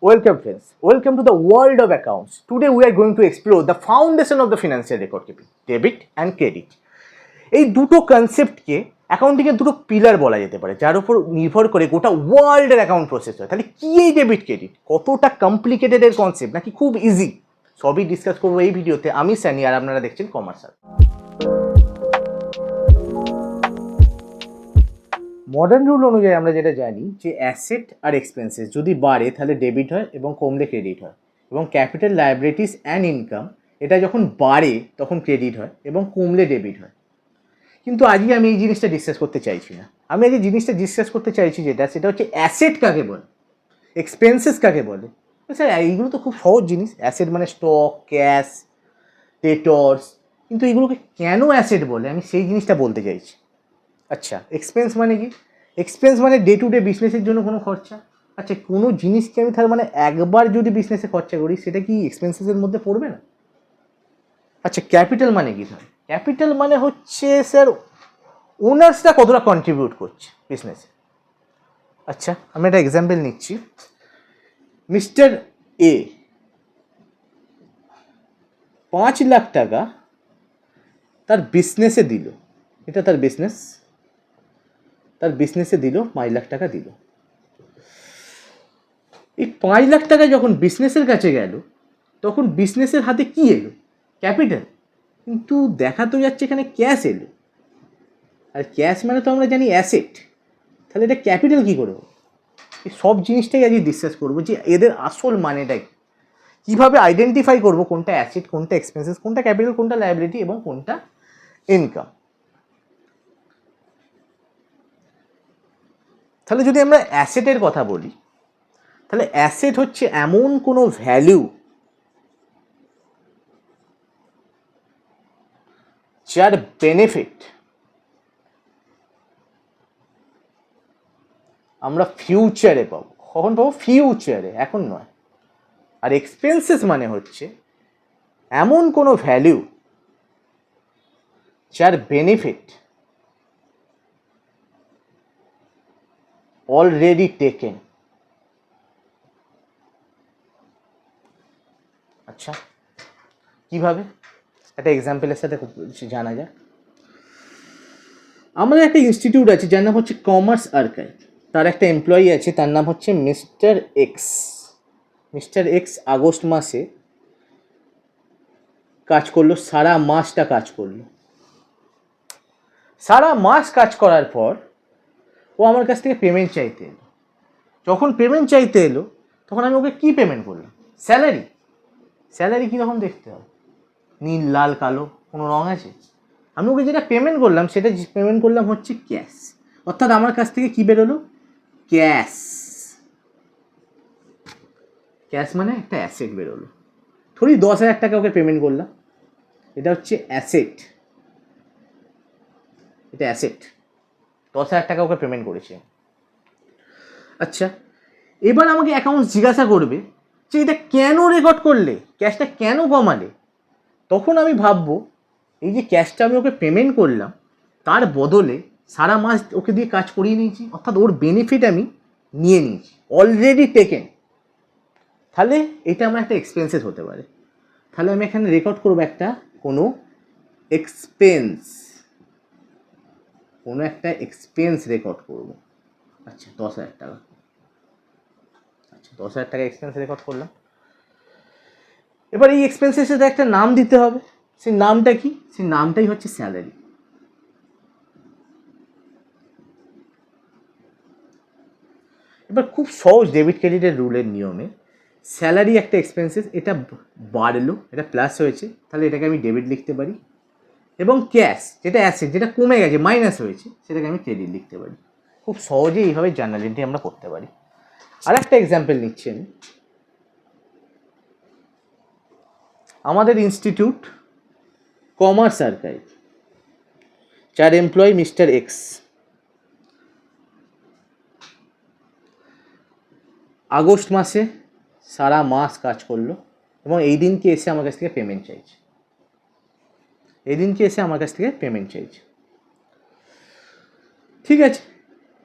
Welcome friends, welcome to the world of accounts. Today we are going to explore the foundation of the financial record keeping, debit and credit. এই দুটো কনসেপ্টকে অ্যাকাউন্টিংয়ের দুটো pillar বলা যেতে পারে, যার উপর নির্ভর করে গোটা ওয়ার্ল্ডের অ্যাকাউন্ট প্রসেস হয়। তাহলে কি এই ডেবিট ক্রেডিট, কতটা কমপ্লিকেটেড এর কনসেপ্ট নাকি খুব ইজি, সবই ডিসকাস করবো এই ভিডিওতে। আমি সানি আর আপনারা দেখছেন কমার্সাল। মডার্ন রুল অনুযায়ী আমরা যেটা জানি যে অ্যাসেট আর এক্সপেন্সেস যদি বাড়ে তাহলে ডেবিট হয় এবং কমলে ক্রেডিট হয়, এবং ক্যাপিটাল লায়াবিলিটিস অ্যান্ড ইনকাম এটা যখন বাড়ে তখন ক্রেডিট হয় এবং কমলে ডেবিট হয়। কিন্তু আজকে আমি এই জিনিসটা ডিসকাস করতে চাইছি না। আমি আজকে জিনিসটা ডিসকাস করতে চাইছি সেটা হচ্ছে অ্যাসেট কাকে বলে, এক্সপেন্সেস কাকে বলে। স্যার এইগুলো তো খুব সহজ জিনিস, অ্যাসেট মানে স্টক, ক্যাশ, ডেটর্স, কিন্তু এগুলোকে কেন অ্যাসেট বলে আমি সেই জিনিসটা বলতে চাইছি। আচ্ছা, এক্সপেন্স মানে কি? এক্সপেন্স মানে ডে টু ডে বিজনেসের জন্য কোনো খরচা। আচ্ছা, কোনো জিনিসকে আমি তার মানে একবার যদি বিজনেসে খরচা করি সেটা কি এক্সপেন্সেসের মধ্যে পড়বে না? আচ্ছা, ক্যাপিটাল মানে কি? স্যার ক্যাপিটাল মানে হচ্ছে স্যার ওনার্সরা কতটা কন্ট্রিবিউট করছে বিজনেসে। আচ্ছা, আমি একটা এক্সাম্পল নিচ্ছি। মিস্টার এ 5 লাখ টাকা তার বিজনেসে দিল, এটা তার বিজনেস, তার বিজনেসে দিল 5 লাখ টাকা দিল। এই 5 লাখ টাকা যখন বিজনেসের কাছে গেল তখন বিজনেসের হাতে কি এলো? ক্যাপিটাল। কিন্তু দেখা তো যাচ্ছে এখানে ক্যাশ এলো, আর ক্যাশ মানে তো আমরা জানি অ্যাসেট। তাহলে এটা ক্যাপিটাল কী করবো? এই সব জিনিসটাই আজকে ডিসকাস করবো যে এদের আসল মানেটা কি, কীভাবে আইডেন্টিফাই করবো কোনটা অ্যাসেট, কোনটা এক্সপেন্সেস, কোনটা ক্যাপিটাল, কোনটা লায়াবিলিটি এবং কোনটা ইনকাম। তাহলে যদি আমরা অ্যাসেটের কথা বলি, তাহলে অ্যাসেট হচ্ছে এমন কোনো ভ্যালু যার বেনিফিট আমরা ফিউচারে পাবো। কখন পাবো? ফিউচারে, এখন নয়। আর এক্সপেন্সেস মানে হচ্ছে এমন কোনো ভ্যালু যার বেনিফিট অলরেডি টেকেন। আচ্ছা, কিভাবে? একটা এক্সাম্পলের সাথে জানা যায়। আমাদের একটা ইনস্টিটিউট আছে যার নাম হচ্ছে কমার্স আর্কাইভ। তার একটা এমপ্লয়ি আছে, তার নাম হচ্ছে mister x. Mister x August মাসে কাজ করলো, সারা মাসটা কাজ করলো। সারা মাস কাজ করার পর ও আমার কাছ থেকে পেমেন্ট চাইতে এলো। যখন পেমেন্ট চাইতে এলো তখন আমি ওকে কী পেমেন্ট করলাম? স্যালারি। স্যালারি কীরকম দেখতে হবে? নীল, লাল, কালো, কোনো রঙ আছে? আমি ওকে যেটা পেমেন্ট করলাম সেটা পেমেন্ট করলাম হচ্ছে ক্যাশ। অর্থাৎ আমার কাছ থেকে কী বেরোলো? ক্যাশ। ক্যাশ মানে একটা অ্যাসেট বেরোলো। থোড়ি 10,000 টাকা ওকে পেমেন্ট করলাম, এটা হচ্ছে অ্যাসেট, এটা অ্যাসেট। 10,000 টাকা ওকে পেমেন্ট করেছে। আচ্ছা, এবার আমাকে অ্যাকাউন্টস জিজ্ঞাসা করবে যে এটা কেন রেকর্ড করলে, ক্যাশটা কেন কমালে? তখন আমি ভাববো এই যে ক্যাশটা আমি ওকে পেমেন্ট করলাম তার বদলে সারা মাস ওকে দিয়ে কাজ করিয়ে নিয়েছি, অর্থাৎ ওর বেনিফিট আমি নিয়ে নিয়েছি, অলরেডি টেকেন। তাহলে এটা আমার একটা এক্সপেন্সেস হতে পারে। তাহলে আমি এখানে রেকর্ড করবো একটা কোনো এক্সপেন্স, কোনো একটা এক্সপেন্স রেকর্ড করবো। আচ্ছা, 10,000 টাকা। আচ্ছা, 10,000 টাকা এক্সপেন্স রেকর্ড করলাম। এবার এই এক্সপেন্সের সাথে একটা নাম দিতে হবে। সেই নামটা কি? সেই নামটাই হচ্ছে স্যালারি। এবার খুব সহজ ডেবিট ক্রেডিটের রুলের নিয়মে স্যালারি একটা এক্সপেন্সেস, এটা বাড়লো, এটা প্লাস হয়েছে, তাহলে এটাকে আমি ডেবিট লিখতে পারি। এবং ক্যাশ যেটা অ্যাসেট, যেটা কমে গেছে, মাইনাস হয়েছে, সেটাকে আমি ক্রেডিট লিখতে পারি। খুব সহজেই এইভাবে জার্নাল এন্ট্রি আমরা করতে পারি। আর একটা এক্সাম্পল নিচ্ছি আমি। আমাদের ইনস্টিটিউট কমার্স আর্কাইভ, যার এমপ্লয়ি মিস্টার এক্স, আগস্ট মাসে সারা মাস কাজ করলো এবং এই দিনকে এসে আমার কাছ থেকে পেমেন্ট চাইছে। এই দিনকে এসে আমার কাছ থেকে পেমেন্ট চাইছে। ঠিক আছে,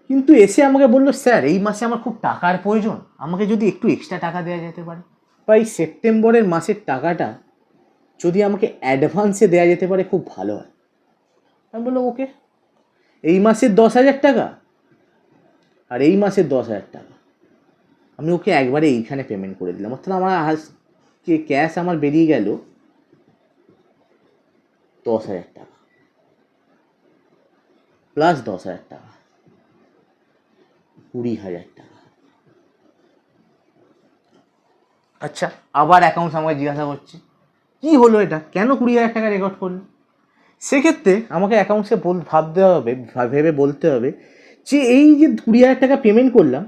কিন্তু এসে আমাকে বললো স্যার এই মাসে আমার খুব টাকার প্রয়োজন, আমাকে যদি একটু এক্সট্রা টাকা দেওয়া যেতে পারে, বা এই সেপ্টেম্বরের মাসের টাকাটা যদি আমাকে অ্যাডভান্সে দেওয়া যেতে পারে খুব ভালো হয়। আমি বললাম ওকে, এই মাসের 10,000 টাকা আর এই মাসের 10,000 টাকা আমি ওকে একবারে এইখানে পেমেন্ট করে দিলাম। অর্থাৎ আমার যে ক্যাশ আমার বেরিয়ে গেল 10,000 টাকা প্লাস 10,000 টাকা, 20,000 টাকা। আচ্ছা, আবার অ্যাকাউন্টস আমাকে জিজ্ঞাসা করছে কি হলো এটা, কেন 20,000 টাকা রেকর্ড করলো? সেক্ষেত্রে আমাকে অ্যাকাউন্টসে ভাবতে হবে, ভেবে বলতে হবে যে এই যে 20,000 টাকা পেমেন্ট করলাম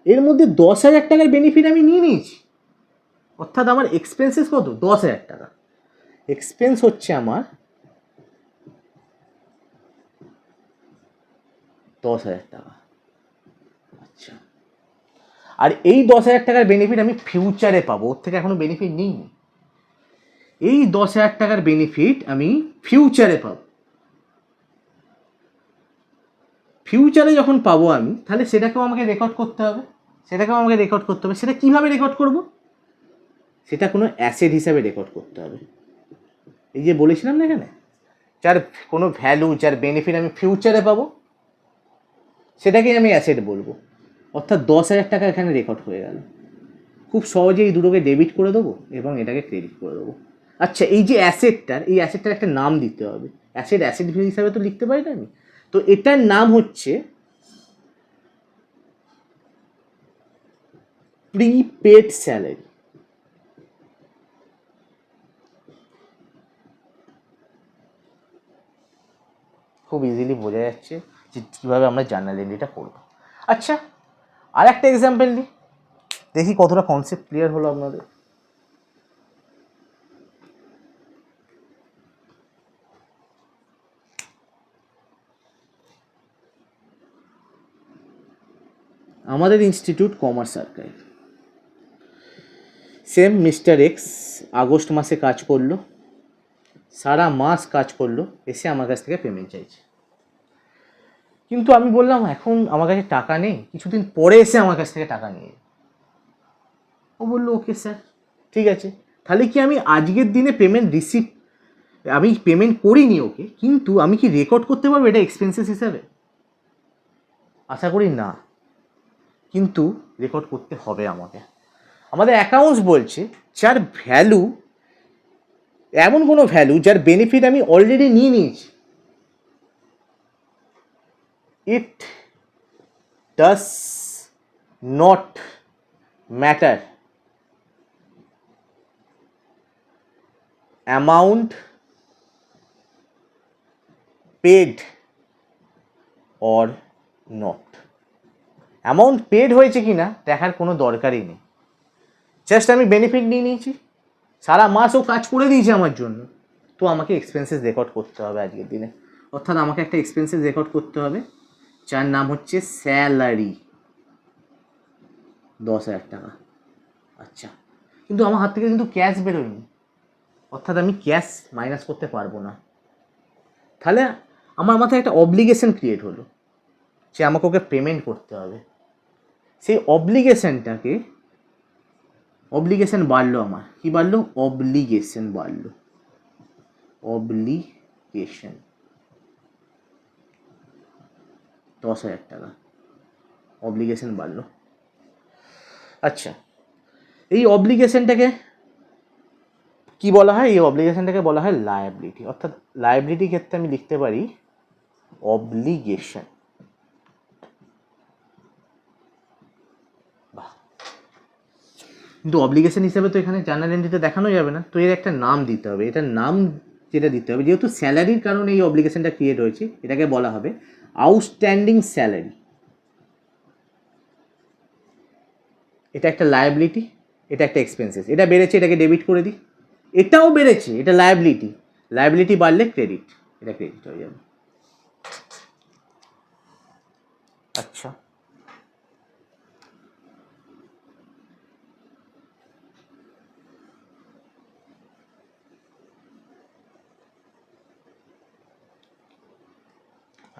এর মধ্যে 10,000 টাকার বেনিফিট আমি নিয়ে নিয়েছি। অর্থাৎ আমার এক্সপেন্সেস কত? 10,000 টাকা। এক্সপেন্স হচ্ছে আমার 10,000 টাকা। আচ্ছা, আর এই 10,000 টাকার বেনিফিট আমি ফিউচারে পাবো, ওর থেকে এখনো বেনিফিট নিইনি। এই 10,000 টাকার বেনিফিট আমি ফিউচারে পাবো। ফিউচারে যখন পাবো আমি, তাহলে সেটাকেও আমাকে রেকর্ড করতে হবে। সেটা কীভাবে রেকর্ড করব? সেটা কোনো অ্যাসেট হিসাবে রেকর্ড করতে হবে। এই যে বলেছিলাম না এখানে, যার কোনো ভ্যালু, যার বেনিফিট আমি ফিউচারে পাবো, সেটাকেই আমি অ্যাসেট বলবো। অর্থাৎ 10,000 টাকা এখানে রেকর্ড হয়ে গেল। খুব সহজেই এই দুটোকে ডেবিট করে দেবো এবং এটাকে ক্রেডিট করে দেবো। আচ্ছা, এই যে অ্যাসেটটার একটা নাম দিতে হবে। অ্যাসেট হিসাবে তো লিখতে পারি না আমি, তো এটার নাম হচ্ছে প্রিপেড স্যালারি। খুব ইজিলি বোঝা যাচ্ছে যে কীভাবে আমরা জার্নাল এন্ট্রিটা করবো। আচ্ছা, আর একটা এক্সাম্পল দিই, দেখি কতটা কনসেপ্ট ক্লিয়ার হলো আপনাদের। আমাদের institute commerce archive, same mister x August মাসে কাজ করলো, সারা মাস কাজ করলো, এসে আমার কাছ থেকে পেমেন্ট চাইছে। কিন্তু আমি বললাম এখন আমার কাছে টাকা নেই, কিছুদিন পরে এসে আমার কাছ থেকে টাকা নিয়ে। ও বললো ওকে স্যার, ঠিক আছে। তাহলে কি আমি আজকের দিনে আমি পেমেন্ট করিনি ওকে, কিন্তু আমি কি রেকর্ড করতে পারবো এটা এক্সপেন্সেস হিসাবে? আশা করি না, কিন্তু রেকর্ড করতে হবে আমাকে। আমাদের অ্যাকাউন্টস বলছে যার ভ্যালু, এমন কোনো ভ্যালু যার বেনিফিট আমি অলরেডি নিয়ে নিয়েছি, it does not matter amount paid or not. Amount paid হয়েছে কি না দেখার কোনো দরকারই নেই, জাস্ট আমি বেনিফিট নিয়ে নিয়েছি, সারা মাস ও কাজ করে দিয়েছে আমার জন্য, তো আমাকে এক্সপেন্সেস রেকর্ড করতে হবে আজকের দিনে। অর্থাৎ আমাকে একটা এক্সপেন্সেস রেকর্ড করতে হবে যার নাম হচ্ছে স্যালারি, 10,000 টাকা। আচ্ছা, কিন্তু আমার হাত থেকে কিন্তু ক্যাশ বেরোয়নি, অর্থাৎ আমি ক্যাশ মাইনাস করতে পারবো না। তাহলে আমার মাথায় একটা অব্লিগেশন ক্রিয়েট হলো যে আমাকে ওকে পেমেন্ট করতে হবে। সেই অব্লিগেশন বাড়লো, আমার কি বাড়লো? অব্লিগেশন বাড়লো। অব্লিগেশন 10,000 টাকা অব্লিগেশন বাড়লো। আচ্ছা, এই অব্লিগেশনটাকে কি বলা হয়? এই অব্লিগেশনটাকে বলা হয় লায়াবিলিটি। অর্থাৎ লায়াবিলিটির ক্ষেত্রে আমি লিখতে পারি অব্লিগেশন। বাহ, কিন্তু অব্লিগেশন হিসাবে তো এখানে জার্নাল এন্ট্রিতে দেখানো যাবে না, তো এর একটা নাম দিতে হবে। এটার নাম যেটা দিতে হবে, যেহেতু স্যালারির কারণে এই অব্লিগেশনটা ক্রিয়েট হয়েছে, এটাকে বলা হবে আউটস্ট্যান্ডিং স্যালারি। এটা একটা লায়াবিলিটি, এটা একটা এক্সপেন্সেস। এটা বেড়েছে, এটাকে ডেবিট করে দিই। এটাও বেড়েছে, এটা লায়াবিলিটি। লায়াবিলিটি বাড়লে ক্রেডিট, এটা ক্রেডিট হয়ে যাবে। আচ্ছা,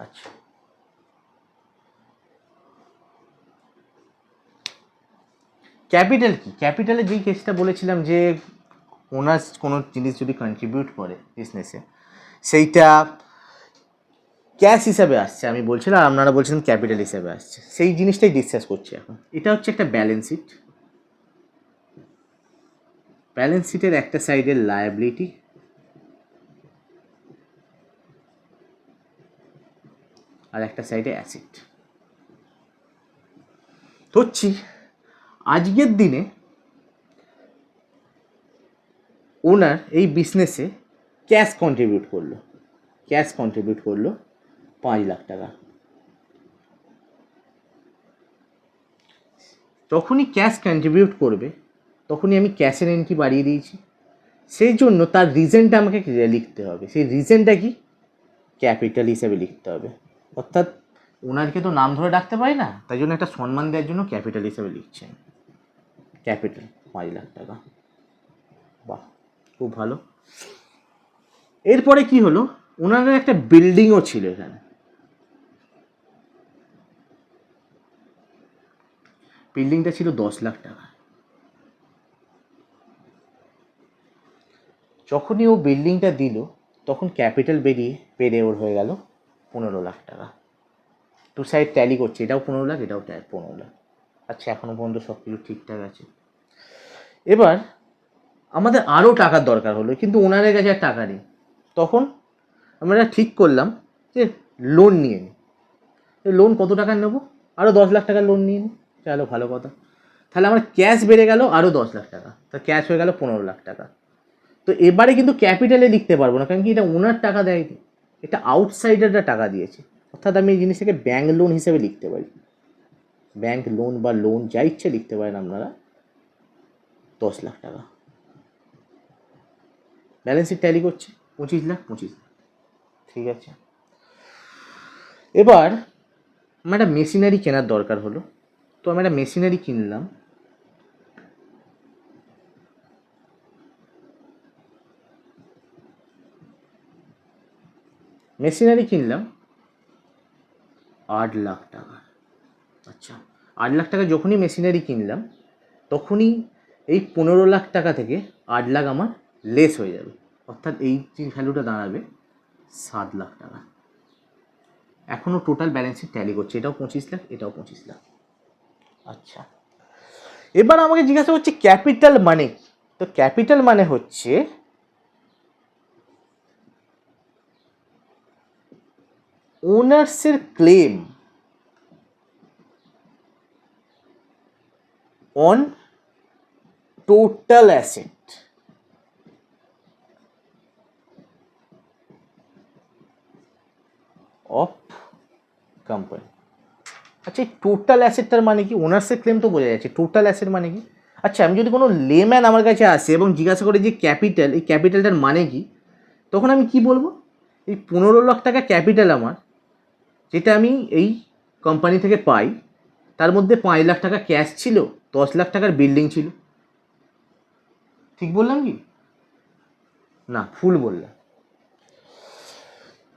আচ্ছা, ক্যাপিটাল কি? ক্যাপিটালে যেই কেসটা বলেছিলাম যে ওনার কোনো জিনিস যদি কন্ট্রিবিউট করে বিজনেসে, সেইটা ক্যাশ হিসাবে আসছে, আমি বলছিলাম, আর আপনারা বলছিলেন ক্যাপিটাল হিসাবে আসছে, সেই জিনিসটাই ডিসকাস করছি এখন। এটা হচ্ছে একটা ব্যালেন্স শিট। ব্যালেন্স শিটের একটা সাইডের লায়াবিলিটি আর একটা সাইডে অ্যাসেট। ধরছি আজকের দিনে ওনার এই বিজনেসে ক্যাশ কন্ট্রিবিউট করলো 5 লাখ টাকা। যখনই ক্যাশ কন্ট্রিবিউট করবে তখনই আমি ক্যাশের এন্ট্রি বাড়িয়ে দিয়েছি, সেই জন্য তার রিজনটা আমাকে লিখতে হবে। সেই রিজনটা কি? ক্যাপিটাল হিসেবে লিখতে হবে। অর্থাৎ ওনারকে তো নাম ধরে ডাকতে পারি না, তাই জন্য একটা সম্মান দেওয়ার জন্য ক্যাপিটাল হিসেবে লিখছেন। ক্যাপিটাল 5 লাখ টাকা। বাহ, খুব ভালো। এরপরে কি হলো, ওনার একটা বিল্ডিংও ছিল এখানে। বিল্ডিংটা ছিল 10 লাখ টাকা। যখনই ও বিল্ডিংটা দিল তখন ক্যাপিটাল বেড়ে ওর হয়ে গেল 15 লাখ টাকা। টু সাইড ট্যালি করছে, এটাও 15 লাখ, এটাও 15 লাখ। আচ্ছা, এখনও পর্যন্ত সব কিছু ঠিকঠাক আছে। এবার আমাদের আরও টাকার দরকার হলো, কিন্তু ওনাদের কাছে আর টাকা নেই। তখন আমরা ঠিক করলাম যে লোন নিয়ে নিই। লোন কত টাকার নেবো? আরও 10 লাখ টাকার লোন নিয়ে নিই। চলো, ভালো কথা। তাহলে আমার ক্যাশ বেড়ে গেল আরও 10 লাখ টাকা, তা ক্যাশ হয়ে গেল 15 লাখ টাকা। তো এবারে কিন্তু ক্যাপিটালে লিখতে পারবো না, কারণ কি এটা ওনার টাকা দেয়নি, এটা আউটসাইডাররা টাকা দিয়েছে। অর্থাৎ আমি এই জিনিসটাকে ব্যাঙ্ক লোন হিসেবে লিখতে পারি। ব্যাঙ্ক লোন বা লোন যা ইচ্ছে লিখতে পারেন আপনারা। 10 লাখ টাকা। ব্যালেন্স শিট ট্যালি করছে 25 লাখ। ঠিক আছে। এবার আমার একটা মেশিনারি কেনার দরকার হলো, তো আমি একটা মেশিনারি কিনলাম। মেশিনারি কিনলাম 8 লাখ টাকা। আচ্ছা, 8 লাখ টাকা যখনই মেশিনারি কিনলাম তখনই এই 15 লাখ টাকা থেকে 8 লাখ আমার লেস হয়ে যাবে। অর্থাৎ এই যে ভ্যালুটা দাঁড়াবে 7 লাখ টাকা। এখনও টোটাল ব্যালেন্স শিট ট্যালি করছে, এটাও 25 লাখ, এটাও 25 লাখ। আচ্ছা, এবার আমাকে জিজ্ঞাসা হচ্ছে ক্যাপিটাল মানে কি? তো ক্যাপিটাল মানে হচ্ছে ওনার্সের claim on total asset of company. আচ্ছা, এই টোটাল অ্যাসেটটার মানে কি? ওনার্সের ক্লেম তো বোঝা যাচ্ছে, টোটাল অ্যাসেট মানে কি? আচ্ছা, আমি যদি কোনো লেম্যান আমার কাছে আসে এবং জিজ্ঞাসা করে যে ক্যাপিটাল, এই ক্যাপিটালটার মানে কি, তখন আমি কি বলবো? এই 15 লাখ টাকা ক্যাপিটাল আমার, যেটা আমি এই কোম্পানি থেকে পাই, তার মধ্যে 5 লাখ টাকা ক্যাশ ছিল, 10 লাখ টাকার বিল্ডিং ছিল। ঠিক বললাম কি না? ভুল বললাম।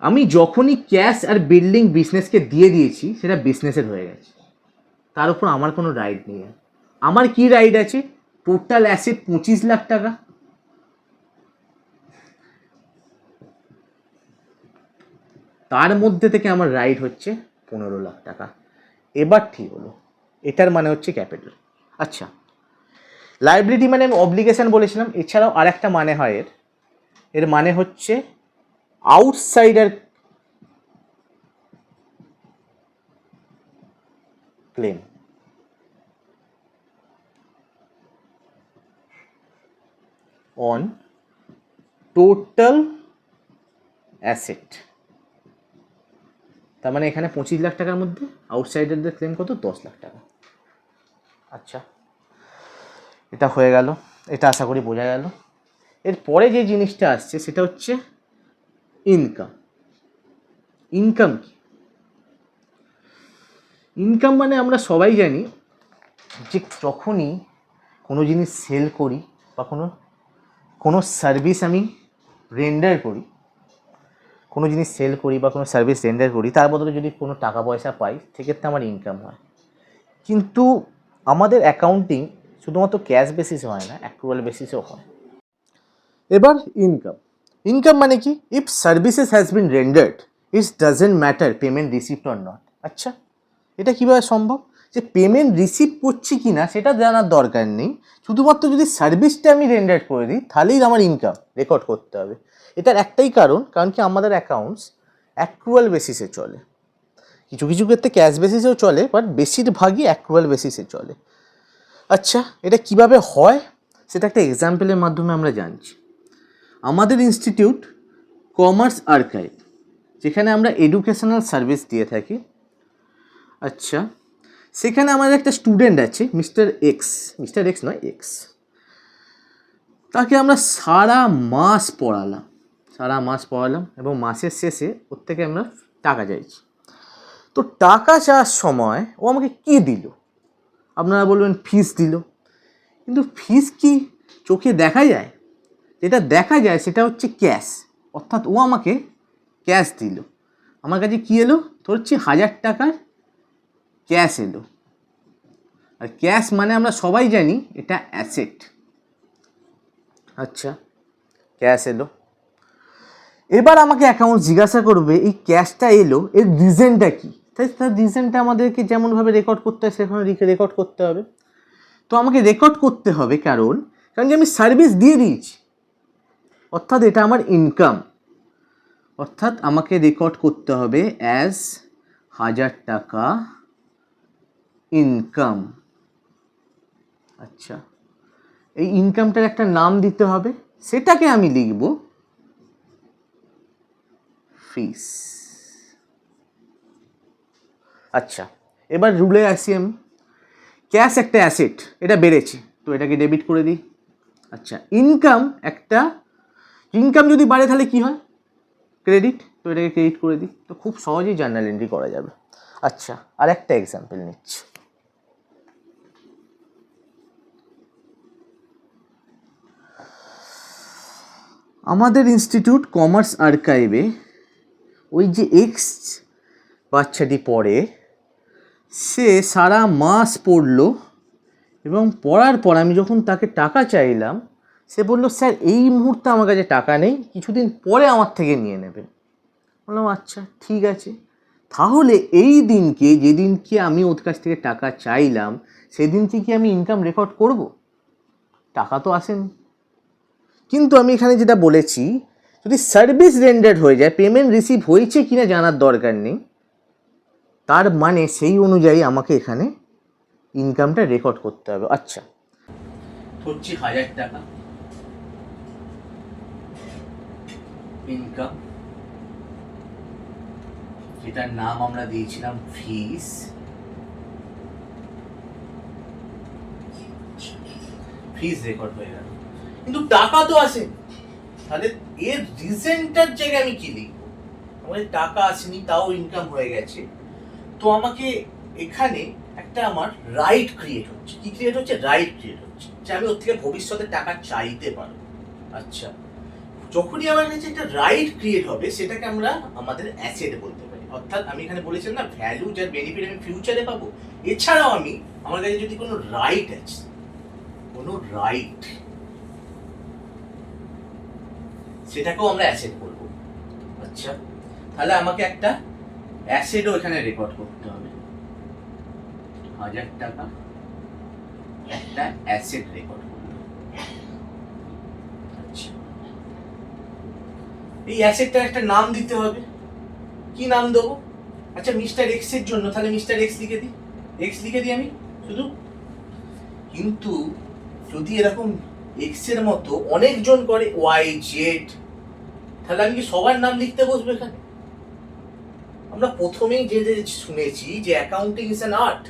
আমি যখনই ক্যাশ আর বিল্ডিং বিজনেসকে দিয়ে দিয়েছি, সেটা বিজনেসের হয়ে গেছে, তার উপর আমার কোনো রাইট নেই। আমার কি রাইট আছে? টোটাল অ্যাসেট 25 লাখ টাকা, তার মধ্যে থেকে আমার রাইট হচ্ছে 15 লাখ টাকা। এবার ঠিক হলো, এটার মানে হচ্ছে ক্যাপিটাল। আচ্ছা, লাইবিলিটি মানে আমি অব্লিগেশন বলেছিলাম, এছাড়াও আর একটা মানে হয় এর মানে হচ্ছে outsider claim. On total asset. তার মানে এখানে 25 লাখ টাকার মধ্যে আউটসাইডারদের ক্লেম কত? 10 লাখ টাকা। আচ্ছা, এটা হয়ে গেল, এটা আশা করি বোঝা গেল। এরপরে যে জিনিসটা আসছে সেটা হচ্ছে ইনকাম। ইনকাম কি? ইনকাম মানে আমরা সবাই জানি যে যখনই কোনো জিনিস সেল করি বা কোনো সার্ভিস আমি রেন্ডার করি, কোনো জিনিস সেল করি বা কোনো সার্ভিস রেন্ডার করি, তার বদলে যদি কোনো টাকা পয়সা পাই, সেক্ষেত্রে আমার ইনকাম হয়। কিন্তু আমাদের অ্যাকাউন্টিং শুধুমাত্র ক্যাশ বেসিসে হয় না, অ্যাক্রুয়াল বেসিসেও হয়। এবার ইনকাম। ইনকাম মানে কি? If services has been rendered it doesn't matter payment received or not. আচ্ছা, এটা কীভাবে সম্ভব? যে পেমেন্ট রিসিভ করছি কি না সেটা জানার দরকার নেই, শুধুমাত্র যদি সার্ভিসটা আমি রেন্ডার করে দিই তাহলেই আমার ইনকাম রেকর্ড করতে হবে। এটার একটাই কারণ কি আমাদের অ্যাকাউন্টস অ্যাক্রুয়াল বেসিসে চলে, কিছু কিছু ক্ষেত্রে ক্যাশ বেসিসেও চলে, বাট বেশিরভাগই অ্যাক্রুয়াল বেসিসে চলে। আচ্ছা, এটা কিভাবে হয় সেটা একটা এক্সাম্পলের মাধ্যমে আমরা জানছি। আমাদের ইনস্টিটিউট কমার্স আর্কাইভ, যেখানে আমরা এডুকেশনাল সার্ভিস দিয়ে থাকি। আচ্ছা, সেখানে আমাদের একটা স্টুডেন্ট আছে মিস্টার এক্স নয় এক্স। তাকে আমরা সারা মাস পড়ালাম এবং মাসের শেষে ওর থেকে আমরা টাকা চাইছি। তো টাকা চাওয়ার সময় ও আমাকে কি দিল? আপনারা বলবেন ফিস দিল, কিন্তু ফিস কি চোখে দেখা যায়? যেটা দেখা যায় সেটা হচ্ছে ক্যাশ, অর্থাৎ ও আমাকে ক্যাশ দিল। আমার কাছে কি এলো? ধরছি 1000 টাকার ক্যাশ এলো। আর ক্যাশ মানে আমরা সবাই জানি এটা অ্যাসেট। আচ্ছা, ক্যাশ এলো। এবার আমাকে অ্যাকাউন্ট জিজ্ঞাসা করবে এই ক্যাশটা এলো এর রিজনটা কী। তার রিজনটা আমাদেরকে যেমনভাবে রেকর্ড করতে হয় সেখানে রেকর্ড করতে হবে। তো আমাকে রেকর্ড করতে হবে কারণ যে আমি সার্ভিস দিয়ে দিয়েছি, অর্থাৎ এটা আমার ইনকাম, অর্থাৎ আমাকে রেকর্ড করতে হবে অ্যাজ 1000 টাকা ইনকাম। আচ্ছা, এই ইনকামটার একটা নাম দিতে হবে, সেটাকে আমি লিখব ফিস। আচ্ছা, এবার রুলে আসি আমি। ক্যাশ একটা অ্যাসেট, এটা বেড়েছে, তো এটাকে ডেবিট করে দিই। আচ্ছা, ইনকাম যদি বাড়ে তাহলে কি হয়? ক্রেডিট, তো এটাকে ক্রেডিট করে দিই। তো খুব সহজেই জার্নাল এন্ট্রি করা যাবে। আচ্ছা, আর একটা এক্সাম্পল নিচ্ছি। আমাদের ইনস্টিটিউট কমার্স আর্কাইভে ওই যে এক্স বাচ্চাটি পড়ে, সে সারা মাস পড়লো এবং পড়ার পর আমি যখন তাকে টাকা চাইলাম সে বলল, স্যার এই মুহূর্তে আমার কাছে টাকা নেই, কিছুদিন পরে আমার থেকে নিয়ে নেবেন। বললাম আচ্ছা ঠিক আছে। তাহলে এই দিনকে, যেদিনকে আমি ওর কাছ থেকে টাকা চাইলাম সেদিনকে কি আমি ইনকাম রেকর্ড করব? টাকা তো আসেনি। কিন্তু আমি এখানে যেটা বলেছি, যদি সার্ভিস রেন্ডার্ড হয়ে যায়, পেমেন্ট রিসিভ হয়েছে কিনা জানার দরকার নেই, তার মানে সেই অনুযায়ী আমাকে এখানে ইনকামটা রেকর্ড করতে হবে। আচ্ছা, ধরছি 1000 টাকা ইনকাম, যেটার নাম আমরা দিয়েছিলাম ফিস। ফিস রেকর্ড হয়ে গেল, কিন্তু টাকা তো আসে। তাহলে এর রিজনটার জায়গায় আমি কি লিখবো? আমাদের টাকা আসেনি, তাও ইনকাম হয়ে গেছে। তো আমাকে এখানে একটা আমার রাইট ক্রিয়েট হচ্ছে। কি ক্রিয়েট হচ্ছে? রাইট ক্রিয়েট হচ্ছে যে আমি ওর থেকে ভবিষ্যতে টাকা চাইতে পারবো। আচ্ছা, যখনই আমার কাছে একটা রাইট ক্রিয়েট হবে সেটাকে আমরা আমাদের অ্যাসেট বলতে পারি। অর্থাৎ আমি এখানে বলেছিলাম না, ভ্যালু যার বেনিফিট আমি ফিউচারে পাবো। এছাড়াও আমার কাছে যদি কোনো রাইট আছে, কোনো রাইট, সেটাকেও আমরা অ্যাসেট বলবো। আচ্ছা, তাহলে আমাকে একটা অ্যাসেটও এখানে রেকর্ড করতে হবে। 1000 টাকা একটা অ্যাসেট রেকর্ড করতে হবে। আচ্ছা, এই অ্যাসেটটার একটা নাম দিতে হবে। কি নাম দেবো? আচ্ছা, মিস্টার এক্স এর জন্য তাহলে মিস্টার এক্স লিখে দিই আমি শুধু। কিন্তু যদি এরকম এক্স এর মতো অনেকজন করে ওয়াই জেড, তাহলে আমি কি সবার নাম লিখতে বসবো এখানে? আমরা প্রথমেই যে শুনেছি যে অ্যাকাউন্টিং ইজ অ্যান আর্ট,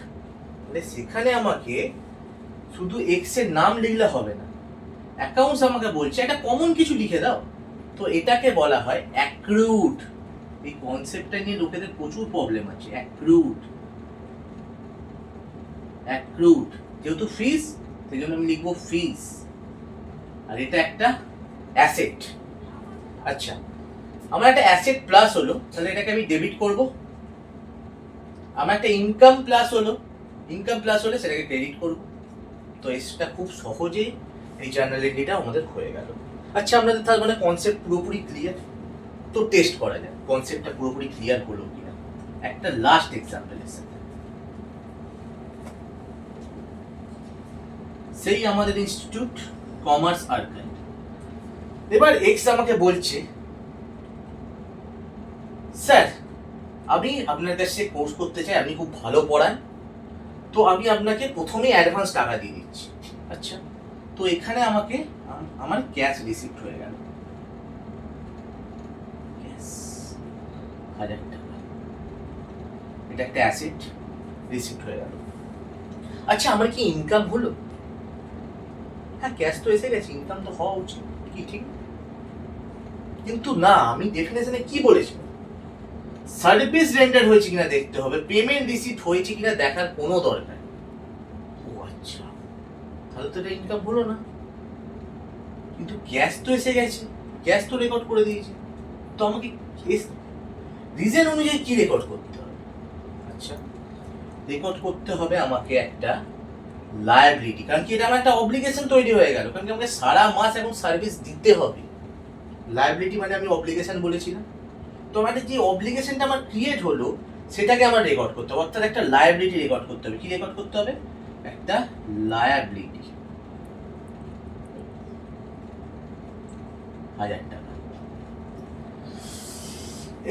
তাহলে সেখানে আমাকে শুধু এক্স এর নাম লিখলে হবে না, অ্যাকাউন্টস আমাকে বলছে একটা কমন কিছু লিখে দাও। তো এটাকে বলা হয় অ্যাক্রুড। এই কনসেপ্টটা নিয়ে লোকেদের প্রচুর প্রবলেম আছে। অ্যাক্রুড যেহেতু ফিস, সেই জন্য আমি লিখবো ফিস। আর এটা একটা অ্যাসেট। আচ্ছা, আমার একটা অ্যাসেট প্লাস হলো, তাহলে এটাকে আমি ডেবিট করব। আমার একটা ইনকাম প্লাস হলে সেটাকে ক্রেডিট করব। তো এটা খুব সহজেই এই জার্নাল এন্ট্রিটা আমাদের হয়ে গেল। আচ্ছা, আপনাদের তার মানে কনসেপ্ট পুরোপুরি ক্লিয়ার? তো টেস্ট করা যায় কনসেপ্টটা পুরোপুরি ক্লিয়ার হলো কিনা একটা লাস্ট এক্সাম্পলের সাথে। সেই আমাদের ইনস্টিটিউট কমার্স আর্কাইভ। এবার এক্স আমাকে বলছে, স্যার আমি আপনার কাছে কোর্স করতে চাই, আপনি খুব ভালো পড়ান, তো আমি আপনাকে প্রথমেই অ্যাডভান্স টাকা দিয়ে দিচ্ছি। আচ্ছা, তো এখানে আমাকে আমার ক্যাশ রিসিপ্ট হয়ে গেল 1000 টাকা, এটা একটা অ্যাসেট রিসিপ্ট হয়ে গেল। আচ্ছা, আমার কি ইনকাম হলো? হ্যাঁ, ক্যাশ তো এসে গেছে, ইনকাম তো হওয়া উচিত, কি ঠিক? কিন্তু না, আমি ডেফিনেশনে কি বলেছি, সার্ভিস রেন্ডার হয়েছে কিনা দেখতে হবে, পেমেন্ট রিসিপ্ট হয়েছে কিনা দেখার কোনো দরকার। ও আচ্ছা, তাহলে তো এটা ইনকাম হলো না, কিন্তু ক্যাশ তো এসে গেছে, ক্যাশ তো রেকর্ড করে দিয়েছে, তো আমাকে রিজন অনুযায়ী কি রেকর্ড করতে হবে? আচ্ছা, রেকর্ড করতে হবে আমাকে একটা লায়াবিলিটি, কারণ কি এটা আমার একটা অব্লিগেশন তৈরি হয়ে গেল, কারণ কি আমাকে সারা মাস এখন সার্ভিস দিতে হবে। লায়াবিলিটি মানে আমি অব্লিগেশন বলেছিলাম, তো মানে যে অব্লিগেশনটা আমার ক্রিয়েট হলো সেটাকে আমার রেকর্ড করতে হবে, অর্থাৎ একটা লায়াবিলিটি রেকর্ড করতে হবে। কি রেকর্ড করতে হবে? একটা লায়াবিলিটি 1000 টাকা।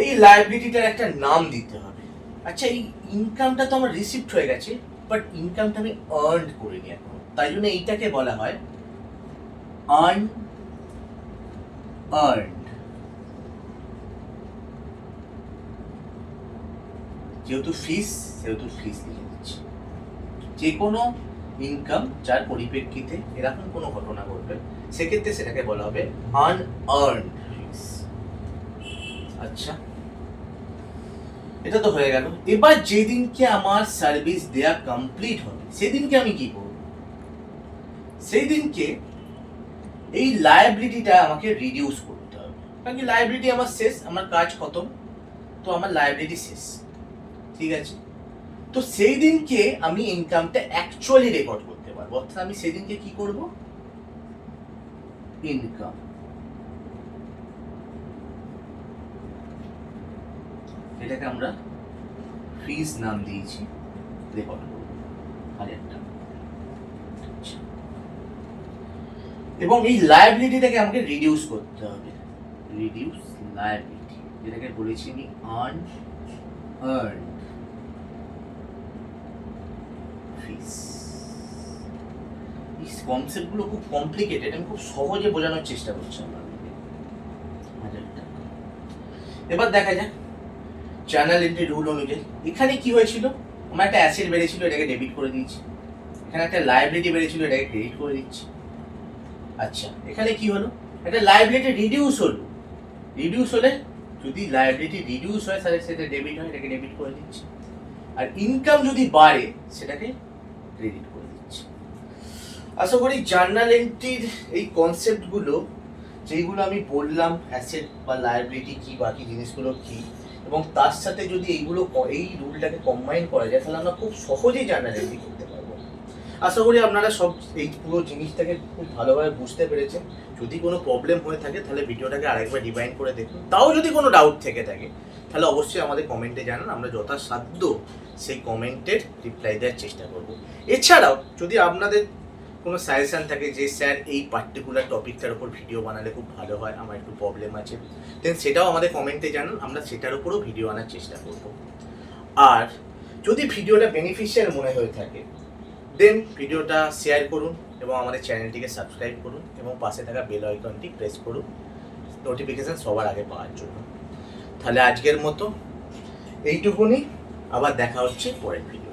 এই লায়াবিলিটিটার একটা নাম দিতে হবে। আচ্ছা, এই ইনকামটা তো আমার রিসিপ্ট হয়ে গেছে, বাট ইনকামটা আমি আর্ন করিনি এখন, তাই জন্য এইটাকে বলা হয় আনআর্নড। যেহেতু ফিস লিখে দিচ্ছি। যে কোনো ইনকাম যার পরিপ্রেক্ষিতে এরকম কোনো ঘটনা ঘটবে সেক্ষেত্রে সেটাকে বলা হবে আনআর্নড ফিস। আচ্ছা, এটা তো হয়ে গেল। এবার যেদিনকে আমার সার্ভিস দেয়া কমপ্লিট হবে সেদিনকে আমি কি করব? সেই দিনকে এই লায়াবিলিটিটা আমাকে রিডিউস করতে হবে, কারণ কি লায়াবিলিটি আমার শেষ, আমার কাজ খতম, তো আমার লায়াবিলিটি শেষ, ঠিক আছে? তো সেই দিনকে আমি ইনকামটা অ্যাকচুয়ালি রেকর্ড করতে পারবো, অর্থাৎ আমি সেই দিনকে কি করব? ইনকাম, এটাকে আমরা ফিস নাম দিয়েছি, রেকর্ড করব 1000 টাকা। এবং এই লায়াবিলিটিটাকে আমাকে রিডিউস করতে হবে, রিডিউস লায়াবিলিটি, যেটাকে বলেছি আমি আনআর্নড ফিস। এই কনসেপ্টগুলো খুব কমপ্লিকেটেড, আমি খুব সহজে বোঝানোর চেষ্টা করছি আপনাদেরকে। 1000 টাকা। এবার দেখা যাক জার্নাল এন্ট্রি রুল অনুযায়ী এখানে কি হয়েছিল। আমার একটা অ্যাসেট বেড়েছিল, এটাকে ডেবিট করে দিয়েছি। এখানে একটা লায়াবিলিটি বেড়েছিল, এটাকে ক্রেডিট করে দিচ্ছি। আচ্ছা, এখানে কি হলো? একটা লায়াবিলিটি রিডিউস হলো, রিডিউস হলে যদি লায়াবিলিটি রিডিউস হয় তাহলে সেটা ডেবিট হয়, এটাকে ডেবিট করে দিচ্ছি। আর ইনকাম যদি বাড়ে সেটাকে ক্রেডিট করে দিচ্ছি। আশা করি জার্নাল এন্ট্রির এই কনসেপ্টগুলো যেইগুলো আমি বললাম, অ্যাসেট বা লায়াবিলিটি কি, বাকি জিনিসগুলো কি, এবং তার সাথে যদি এইগুলো এই রুলটাকে কম্বাইন করা যায় তাহলে আমরা খুব সহজেই জার্নাল এন্ট্রি করতে পারবো। আশা করি আপনারা সব এই পুরো জিনিসটাকে খুব ভালোভাবে বুঝতে পেরেছেন। যদি কোনো প্রবলেম হয়ে থাকে তাহলে ভিডিওটাকে আরেকবার রিভাইন্ড করে দেখুন। তাও যদি কোনো ডাউট থেকে থাকে তাহলে অবশ্যই আমাদের কমেন্টে জানান, আমরা যথাসাধ্য সেই কমেন্টের রিপ্লাই দেওয়ার চেষ্টা করব। এছাড়াও যদি আপনাদের কোনো সাজেশান থাকে যে স্যার এই পার্টিকুলার টপিকটার উপর ভিডিও বানালে খুব ভালো হয়, আমার একটু প্রবলেম আছে, দেন সেটাও আমাদের কমেন্টে জানান, আমরা সেটার উপরও ভিডিও আনার চেষ্টা করব। আর যদি ভিডিওটা বেনিফিশিয়াল মনে হয়ে থাকে দেন ভিডিওটা শেয়ার করুন এবং আমাদের চ্যানেলটিকে সাবস্ক্রাইব করুন এবং পাশে থাকা বেল আইকনটি প্রেস করুন নোটিফিকেশান সবার আগে পাওয়ার জন্য। তাহলে আজকের মতো এইটুকুনি, আবার দেখা হচ্ছে পরের ভিডিও।